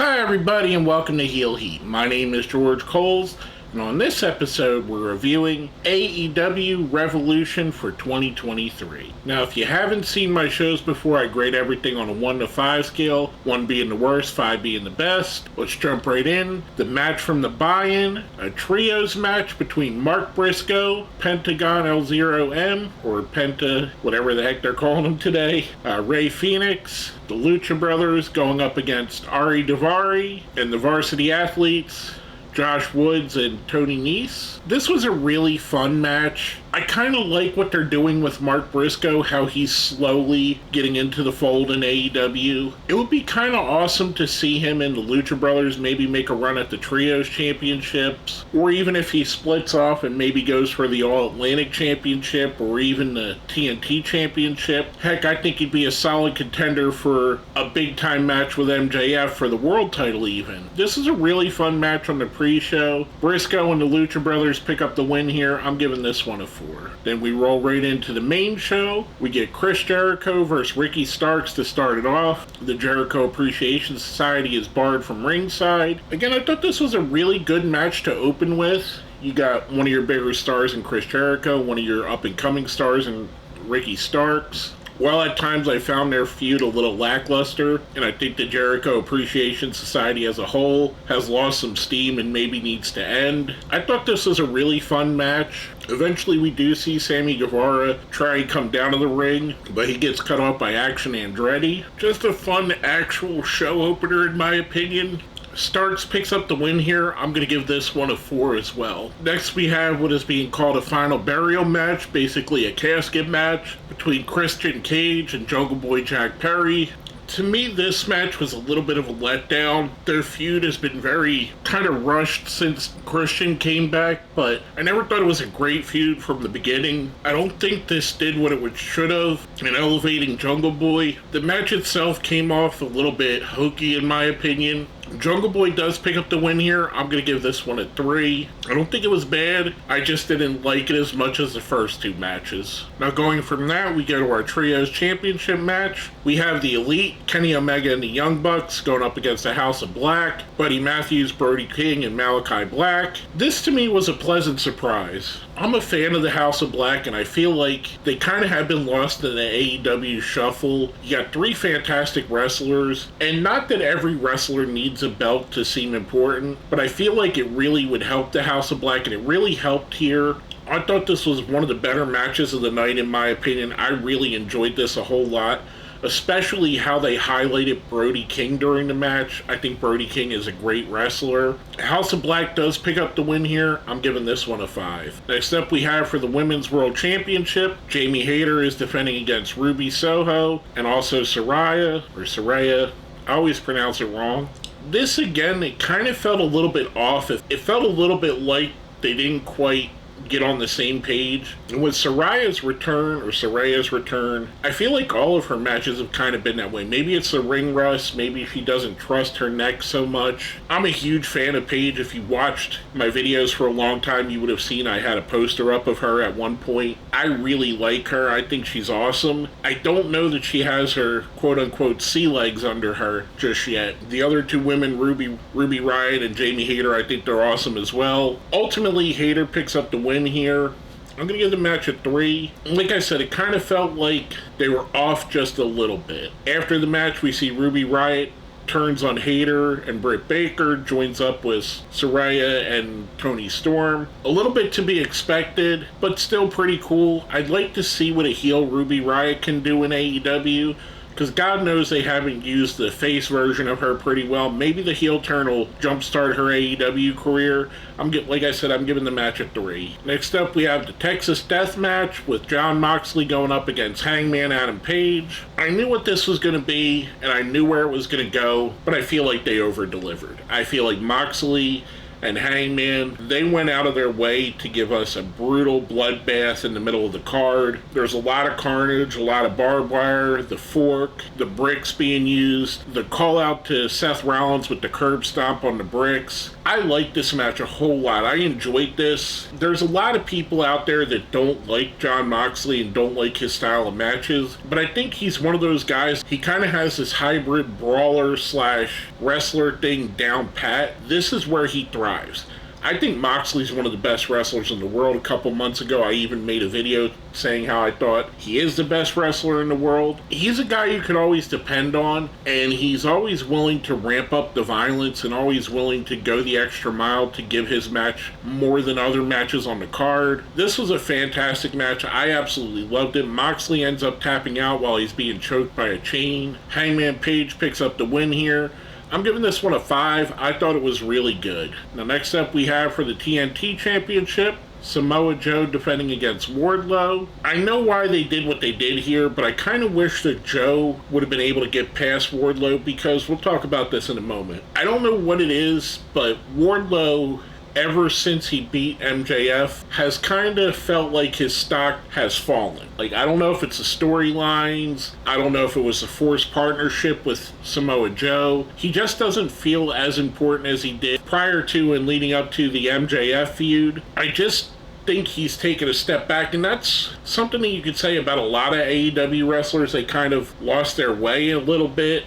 Hi everybody and welcome to Heel Heat. My name is George Coles, and on this episode we're reviewing AEW Revolution for 2023. Now if you haven't seen my shows before, I grade everything on a 1 to 5 scale, 1 being the worst, 5 being the best. Let's jump right in. The match from the buy-in, a trios match between Mark Briscoe, Pentagon L0M, or Penta, whatever the heck they're calling him today, Ray Phoenix, the Lucha Brothers going up against Ari Daivari, and the Varsity Athletes, Josh Woods and Tony Nese. This was a really fun match. I kind of like what they're doing with Mark Briscoe, how he's slowly getting into the fold in AEW. It would be kind of awesome to see him and the Lucha Brothers maybe make a run at the Trios Championships, or even if he splits off and maybe goes for the All-Atlantic Championship or even the TNT Championship. Heck, I think he'd be a solid contender for a big-time match with MJF for the world title even. This is a really fun match on the pre-show. Briscoe and the Lucha Brothers pick up the win here. I'm giving this one a 4. Then we roll right into the main show. We get Chris Jericho versus Ricky Starks to start it off. The Jericho Appreciation Society is barred from ringside. Again, I thought this was a really good match to open with. You got one of your bigger stars in Chris Jericho, one of your up-and-coming stars in Ricky Starks. While at times I found their feud a little lackluster, and I think the Jericho Appreciation Society as a whole has lost some steam and maybe needs to end, I thought this was a really fun match. Eventually we do see Sammy Guevara try and come down to the ring, but he gets cut off by Action Andretti. Just a fun actual show opener in my opinion. Starks picks up the win here. I'm going to give this one a 4 as well. Next we have what is being called a final burial match, basically a casket match between Christian Cage and Jungle Boy Jack Perry. To me, this match was a little bit of a letdown. Their feud has been very kind of rushed since Christian came back, but I never thought it was a great feud from the beginning. I don't think this did what it should have in elevating Jungle Boy. The match itself came off a little bit hokey in my opinion. Jungle Boy does pick up the win here. I'm going to give this one a 3. I don't think it was bad. I just didn't like it as much as the first two matches. Now going from that, we go to our Trios Championship match. We have the Elite, Kenny Omega and the Young Bucks going up against the House of Black, Buddy Matthews, Brody King, and Malachi Black. This to me was a pleasant surprise. I'm a fan of the House of Black, and I feel like they kind of have been lost in the AEW shuffle. You got 3 fantastic wrestlers, and not that every wrestler needs a belt to seem important, but I feel like it really would help the House of Black, and it really helped here. I thought this was one of the better matches of the night in my opinion. I really enjoyed this a whole lot, especially how they highlighted Brody King during the match. I think Brody King is a great wrestler. House of Black does pick up the win here. I'm giving this one a 5. Next up we have for the Women's World Championship, Jamie Hayter is defending against Ruby Soho and also Soraya. I always pronounce it wrong. This again, it kind of felt a little bit off. It felt a little bit like they didn't quite get on the same page. And with Soraya's return, I feel like all of her matches have kind of been that way. Maybe it's the ring rust, maybe she doesn't trust her neck so much. I'm a huge fan of Paige. If you watched my videos for a long time, you would have seen I had a poster up of her at one point. I really like her. I think she's awesome. I don't know that she has her quote-unquote sea legs under her just yet. The other two women, Ruby Riott and Jamie Hayter, I think they're awesome as well. Ultimately, Hayter picks up the win here. I'm going to give the match a 3. Like I said, it kind of felt like they were off just a little bit. After the match, we see Ruby Riott turns on Hayter, and Britt Baker joins up with Soraya and Toni Storm. A little bit to be expected, but still pretty cool. I'd like to see what a heel Ruby Riott can do in AEW, because God knows they haven't used the face version of her pretty well. Maybe the heel turn will jumpstart her AEW career. Like I said, I'm giving the match a 3. Next up, we have the Texas Death Match with Jon Moxley going up against Hangman Adam Page. I knew what this was going to be, and I knew where it was going to go, but I feel like they over-delivered. I feel like Moxley and Hangman, they went out of their way to give us a brutal bloodbath in the middle of the card. There's a lot of carnage, a lot of barbed wire, the fork, the bricks being used, the call out to Seth Rollins with the curb stomp on the bricks. I like this match a whole lot. I enjoyed this. There's a lot of people out there that don't like Jon Moxley and don't like his style of matches, but I think he's one of those guys. He kind of has this hybrid brawler slash wrestler thing down pat. This is where he thrives. I think Moxley's one of the best wrestlers in the world. A couple months ago, I even made a video saying how I thought he is the best wrestler in the world. He's a guy you can always depend on, and he's always willing to ramp up the violence and always willing to go the extra mile to give his match more than other matches on the card. This was a fantastic match. I absolutely loved it. Moxley ends up tapping out while he's being choked by a chain. Hangman Page picks up the win here. I'm giving this one a 5. I thought it was really good. Now, next up we have for the TNT Championship, Samoa Joe defending against Wardlow. I know why they did what they did here, but I kind of wish that Joe would have been able to get past Wardlow, because we'll talk about this in a moment. I don't know what it is, but Wardlow, ever since he beat MJF, has kind of felt like his stock has fallen. Like, I don't know if it's the storylines, I don't know if it was a forced partnership with Samoa Joe. He just doesn't feel as important as he did prior to and leading up to the MJF feud. I just think he's taken a step back, and that's something that you could say about a lot of AEW wrestlers. They kind of lost their way a little bit.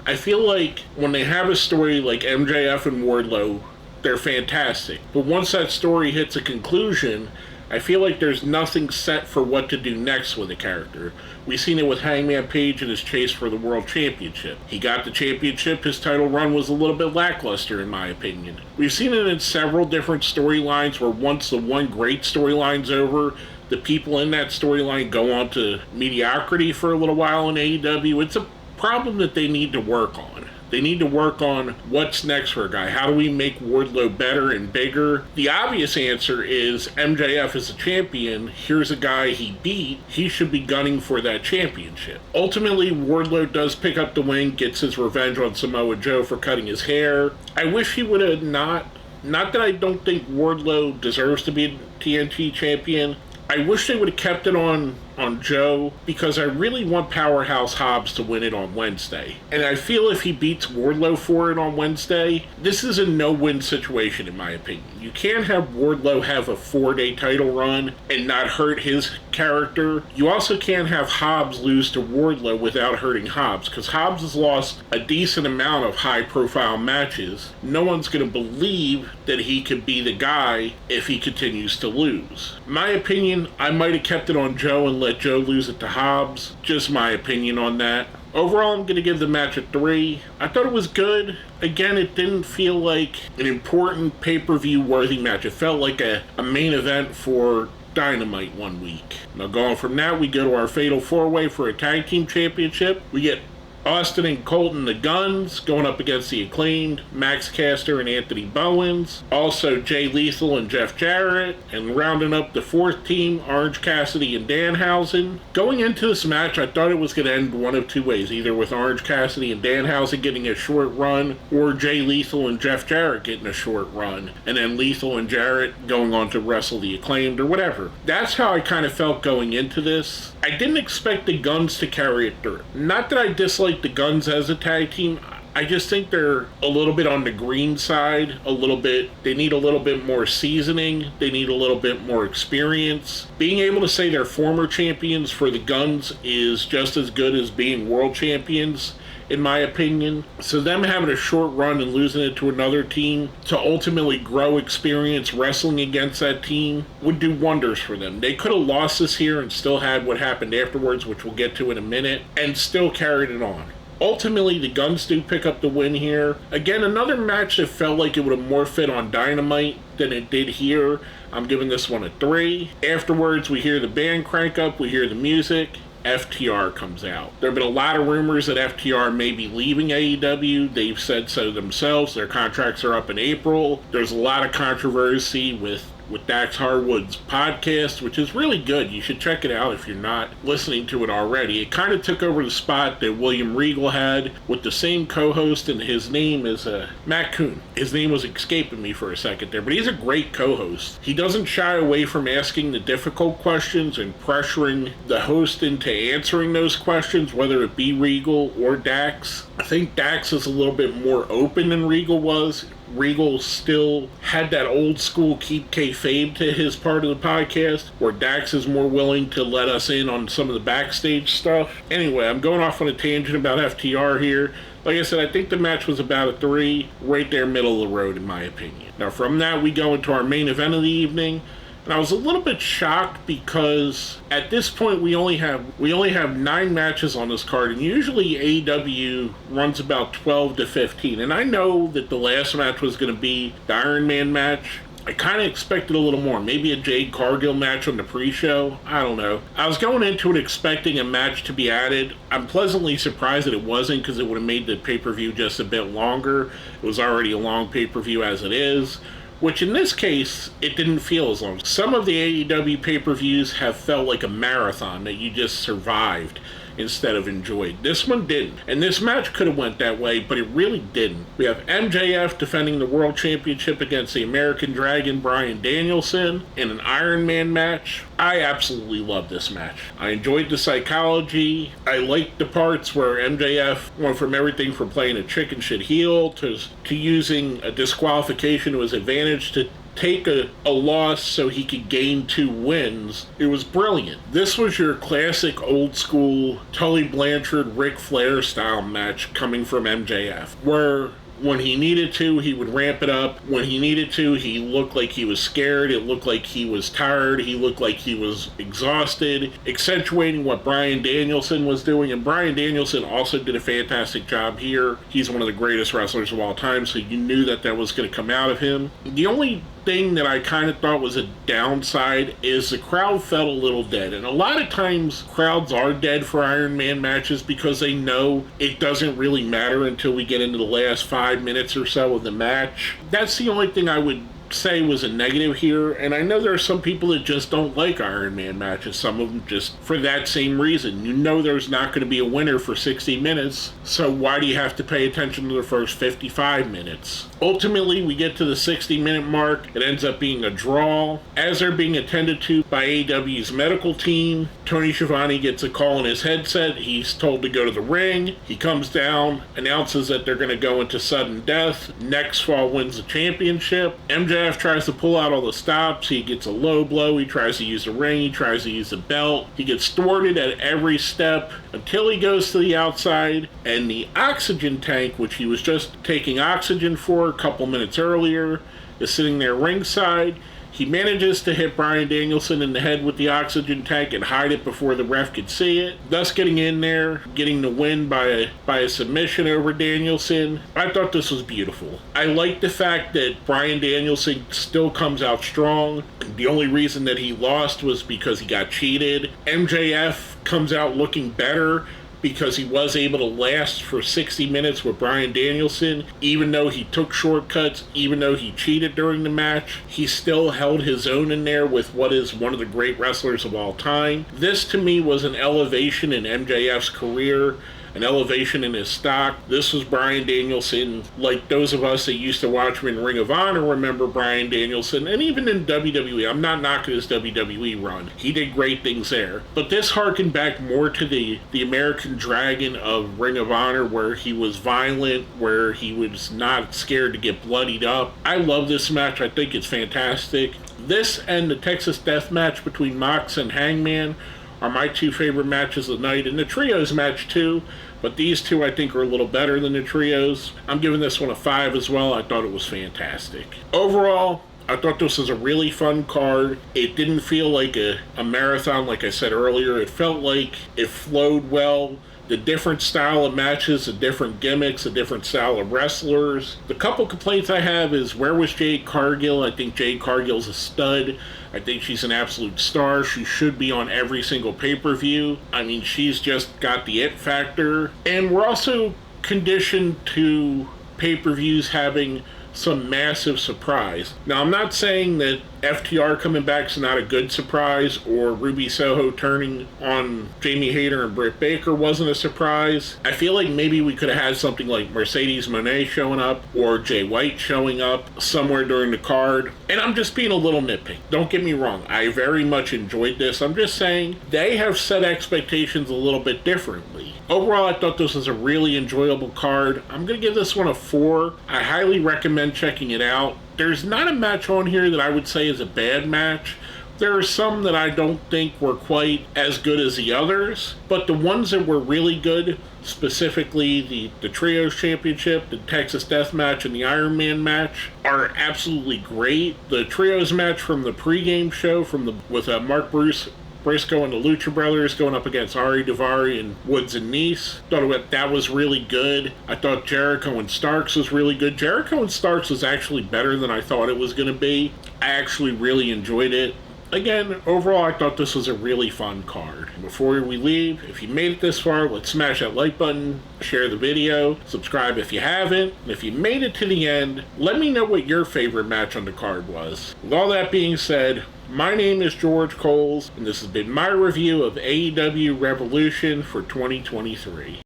I feel like when they have a story like MJF and Wardlow, they're fantastic. But once that story hits a conclusion, I feel like there's nothing set for what to do next with a character. We've seen it with Hangman Page in his chase for the World Championship. He got the championship, his title run was a little bit lackluster in my opinion. We've seen it in several different storylines where once the one great storyline's over, the people in that storyline go on to mediocrity for a little while in AEW. It's a problem that they need to work on. They need to work on what's next for a guy. How do we make Wardlow better and bigger? The obvious answer is MJF is a champion. Here's a guy he beat. He should be gunning for that championship. Ultimately, Wardlow does pick up the win, gets his revenge on Samoa Joe for cutting his hair. I wish he would have not that I don't think Wardlow deserves to be a TNT champion. I wish they would have kept it on Joe, because I really want Powerhouse Hobbs to win it on Wednesday. And I feel if he beats Wardlow for it on Wednesday, this is a no-win situation in my opinion. You can't have Wardlow have a 4-day title run and not hurt his character. You also can't have Hobbs lose to Wardlow without hurting Hobbs, because Hobbs has lost a decent amount of high-profile matches. No one's going to believe that he could be the guy if he continues to lose. My opinion, I might have kept it on Joe and let Joe lose it to Hobbs. Just my opinion on that. Overall, I'm going to give the match a 3. I thought it was good. Again, it didn't feel like an important pay-per-view worthy match. It felt like a main event for Dynamite one week. Now going from that, we go to our Fatal 4-Way for a Tag Team Championship. We get Austin and Colton the Guns going up against the Acclaimed, Max Caster and Anthony Bowens. Also Jay Lethal and Jeff Jarrett. And rounding up the 4th team, Orange Cassidy and Danhausen. Going into this match, I thought it was going to end one of two ways. Either with Orange Cassidy and Danhausen getting a short run, or Jay Lethal and Jeff Jarrett getting a short run. And then Lethal and Jarrett going on to wrestle the Acclaimed or whatever. That's how I kind of felt going into this. I didn't expect the Guns to carry it through. Not that I dislike the Guns as a tag team. I just think they're a little bit on the green side, a little bit. They need a little bit more seasoning. They need a little bit more experience. Being able to say they're former champions for the Guns is just as good as being world champions, in my opinion. So them having a short run and losing it to another team to ultimately grow experience wrestling against that team would do wonders for them. They could have lost this here and still had what happened afterwards, which we'll get to in a minute, and still carried it on. Ultimately, the Guns do pick up the win here. Again, another match that felt like it would have more fit on Dynamite than it did here. I'm giving this one a 3. Afterwards, we hear the band crank up, we hear the music. FTR comes out. There have been a lot of rumors that FTR may be leaving AEW. They've said so themselves. Their contracts are up in April. There's a lot of controversy with with Dax Harwood's podcast, which is really good. You should check it out if you're not listening to it already. It kind of took over the spot that William Regal had with the same co-host, and his name is Matt Kuhn. His name was escaping me for a second there, but he's a great co-host. He doesn't shy away from asking the difficult questions and pressuring the host into answering those questions, whether it be Regal or Dax. I think Dax is a little bit more open than Regal was. Regal still had that old school keep kayfabe to his part of the podcast, where Dax is more willing to let us in on some of the backstage stuff. Anyway, I'm going off on a tangent about FTR here. Like I said, I think the match was about a 3, right there middle of the road in my opinion. Now from that we go into our main event of the evening. And I was a little bit shocked because at this point we only have 9 matches on this card, and usually AEW runs about 12 to 15. And I know that the last match was going to be the Iron Man match. I kind of expected a little more, maybe a Jade Cargill match on the pre-show. I don't know. I was going into it expecting a match to be added. I'm pleasantly surprised that it wasn't, because it would have made the pay-per-view just a bit longer. It was already a long pay-per-view as it is. Which in this case, it didn't feel as long. Some of the AEW pay-per-views have felt like a marathon that you just survived instead of enjoyed. This one didn't. And this match could have went that way, but it really didn't. We have MJF defending the World Championship against the American Dragon Bryan Danielson in an Iron Man match. I absolutely loved this match. I enjoyed the psychology. I liked the parts where MJF went from everything from playing a chicken shit heel to using a disqualification to his advantage to take a loss so he could gain 2 wins. It was brilliant. This was your classic old school Tully Blanchard, Ric Flair style match coming from MJF, where when he needed to, he would ramp it up. When he needed to, he looked like he was scared. It looked like he was tired. He looked like he was exhausted, accentuating what Bryan Danielson was doing. And Bryan Danielson also did a fantastic job here. He's one of the greatest wrestlers of all time, so you knew that was going to come out of him. The only thing that I kind of thought was a downside is the crowd felt a little dead. And a lot of times crowds are dead for Iron Man matches because they know it doesn't really matter until we get into the last 5 minutes or so of the match. That's the only thing I would say was a negative here, and I know there are some people that just don't like Iron Man matches, some of them just for that same reason. You know there's not going to be a winner for 60 minutes, so why do you have to pay attention to the first 55 minutes? Ultimately, we get to the 60-minute mark. It ends up being a draw. As they're being attended to by AEW's medical team, Tony Schiavone gets a call in his headset. He's told to go to the ring. He comes down, announces that they're going to go into sudden death. Next Fall wins the championship. MJF tries to pull out all the stops. He gets a low blow. He tries to use the ring. He tries to use the belt. He gets thwarted at every step until he goes to the outside, and the oxygen tank, which he was just taking oxygen for a couple minutes earlier, is sitting there ringside. He manages to hit Bryan Danielson in the head with the oxygen tank and hide it before the ref could see it, thus getting in there, getting the win by a submission over Danielson. I thought this was beautiful. I like the fact that Bryan Danielson still comes out strong. The only reason that he lost was because he got cheated. MJF comes out looking better because he was able to last for 60 minutes with Bryan Danielson. Even though he took shortcuts, even though he cheated during the match, he still held his own in there with what is one of the great wrestlers of all time. This to me was an elevation in MJF's career, an elevation in his stock. This was Bryan Danielson, like those of us that used to watch him in Ring of Honor remember Bryan Danielson, and even in WWE. I'm not knocking his WWE run. He did great things there. But this harkened back more to the American Dragon of Ring of Honor, where he was violent, where he was not scared to get bloodied up. I love this match. I think it's fantastic. This and the Texas Death Match between Mox and Hangman are my 2 favorite matches of the night, and the Trios match too, but these 2 I think are a little better than the Trios. I'm giving this one a 5 as well. I thought it was fantastic. Overall, I thought this was a really fun card. It didn't feel like a marathon like I said earlier. It felt like it flowed well. The different style of matches, the different gimmicks, the different style of wrestlers. The couple complaints I have is, where was Jade Cargill? I think Jade Cargill's a stud. I think she's an absolute star. She should be on every single pay-per-view. I mean, she's just got the it factor. And we're also conditioned to pay-per-views having some massive surprise. Now, I'm not saying that FTR coming back is not a good surprise, or Ruby Soho turning on Jamie Hayter and Britt Baker wasn't a surprise. I feel like maybe we could have had something like Mercedes Moné showing up, or Jay White showing up somewhere during the card. And I'm just being a little nitpicky. Don't get me wrong, I very much enjoyed this. I'm just saying they have set expectations a little bit differently. Overall, I thought this was a really enjoyable card. I'm going to give this one a 4. I highly recommend checking it out. There's not a match on here that I would say is a bad match. There are some that I don't think were quite as good as the others, but the ones that were really good, specifically the Trios Championship, the Texas Death Match, and the Iron Man match, are absolutely great. The Trios match from the pregame show with Mark Briscoe and the Lucha Brothers going up against Ari Daivari and Woods and Nice. Thought that was really good. I thought Jericho and Starks was really good. Jericho and Starks was actually better than I thought it was going to be. I actually really enjoyed it. Again, overall, I thought this was a really fun card. Before we leave, if you made it this far, let's smash that like button, share the video, subscribe if you haven't, and if you made it to the end, let me know what your favorite match on the card was. With all that being said, my name is George Coles, and this has been my review of AEW Revolution for 2023.